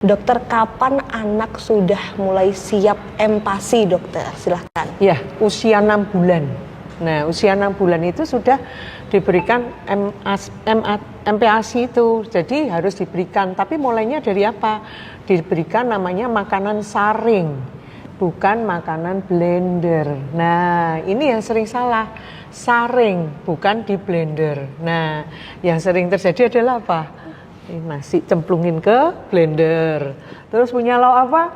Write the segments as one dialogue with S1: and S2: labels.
S1: Dokter, kapan anak sudah mulai siap empasi, dokter? Silahkan.
S2: Ya, usia 6 bulan. Nah, usia 6 bulan itu sudah diberikan MPASI itu. Jadi harus diberikan, tapi mulainya dari apa? Diberikan namanya makanan saring, bukan makanan blender. Nah, ini yang sering salah. Saring, bukan di blender. Nah, yang sering terjadi adalah apa? Nasi cemplungin ke blender, terus punya lauk apa,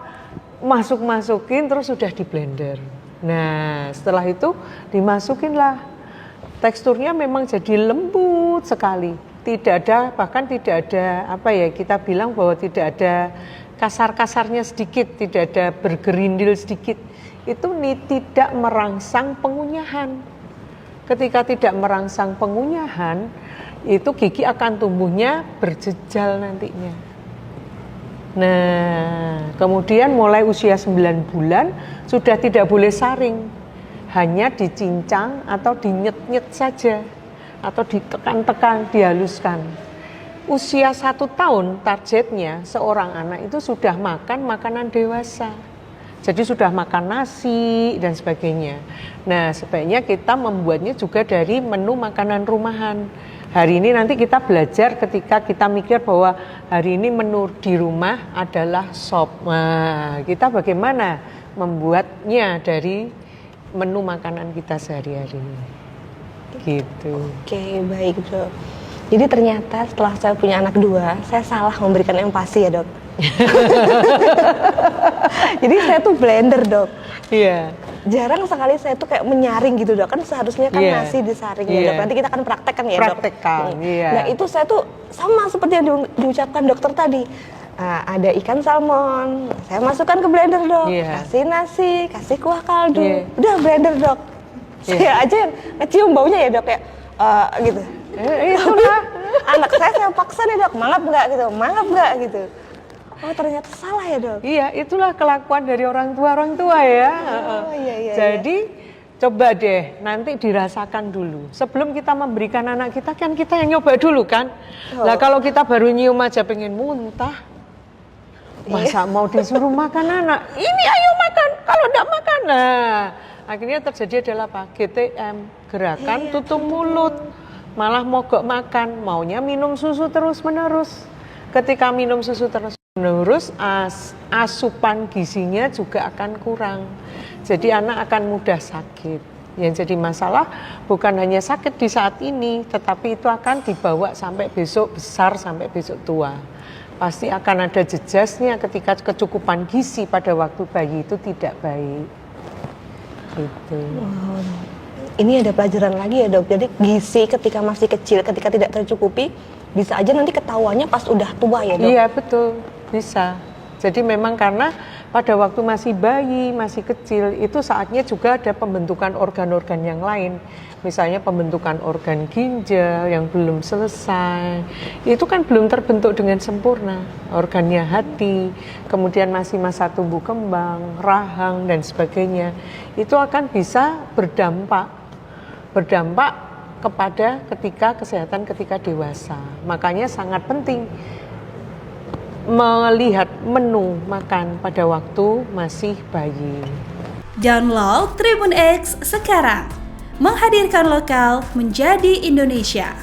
S2: masukin terus sudah di blender. Nah, setelah itu dimasukinlah, teksturnya memang jadi lembut sekali, tidak ada, bahkan tidak ada apa ya, kita bilang bahwa tidak ada kasar-kasarnya sedikit, tidak ada bergerindil sedikit. Itu tidak merangsang pengunyahan. Ketika tidak merangsang pengunyahan, itu gigi akan tumbuhnya berjejal nantinya. Nah, kemudian mulai usia 9 bulan sudah tidak boleh saring, hanya dicincang atau dinyet-nyet saja, atau ditekan-tekan, dihaluskan. Usia 1 tahun targetnya seorang anak itu sudah makan makanan dewasa. Jadi sudah makan nasi dan sebagainya. Nah, sebaiknya kita membuatnya juga dari menu makanan rumahan. Hari ini nanti kita belajar ketika kita mikir bahwa hari ini menu di rumah adalah sop. Nah, kita bagaimana membuatnya dari menu makanan kita sehari-hari. Gitu.
S1: Oke, baik, Dok. Jadi ternyata setelah saya punya anak 2, saya salah memberikan empasi ya, Dok. Jadi saya tuh blender, Dok.
S2: Iya.
S1: Jarang sekali saya tuh kayak menyaring gitu, Dok. Kan seharusnya kan nasi disaring ya, Dok. Nanti kita akan praktekkan ya, Dok.
S2: Praktekkan, iya.
S1: Nah, itu saya tuh sama seperti yang diucapkan dokter tadi. Ada ikan salmon, saya masukkan ke blender, Dok. Kasih nasi, kasih kuah kaldu. Udah blender, Dok. Saya aja yang ngecium baunya ya, Dok, ya. Gitu.
S2: Itulah.
S1: Anak saya paksa nih, Dok. Mangap nggak gitu. Oh, ternyata salah ya, Dok?
S2: Iya, itulah kelakuan dari orang tua ya.
S1: Iya.
S2: Jadi coba deh nanti dirasakan dulu. Sebelum kita memberikan anak kita, kan kita yang nyoba dulu kan. Lah kalau kita baru nyium aja pengen muntah, masa mau disuruh makan anak? Ini ayo makan, kalau enggak makan. Nah, akhirnya terjadi adalah apa? GTM, gerakan tutup mulut. Malah mogok makan, maunya minum susu terus-menerus. Ketika minum susu terus-menerus, asupan gizinya juga akan kurang. Jadi anak akan mudah sakit. Yang jadi masalah bukan hanya sakit di saat ini, tetapi itu akan dibawa sampai besok besar, sampai besok tua. Pasti akan ada jejasnya ketika kecukupan gizi pada waktu bayi itu tidak baik. Gitu.
S1: Ini ada pelajaran lagi ya, Dok. Jadi gizi ketika masih kecil, ketika tidak tercukupi, bisa aja nanti ketahuannya pas udah tua ya, Dok?
S2: Iya, betul. Bisa. Jadi memang karena pada waktu masih bayi, masih kecil, itu saatnya juga ada pembentukan organ-organ yang lain. Misalnya pembentukan organ ginjal yang belum selesai. Itu kan belum terbentuk dengan sempurna. Organnya hati, kemudian masih masa tumbuh kembang, rahang, dan sebagainya. Itu akan bisa berdampak kepada kesehatan ketika dewasa. Makanya sangat penting melihat menu makan pada waktu masih bayi.
S3: Download Tribun X sekarang, menghadirkan lokal menjadi Indonesia.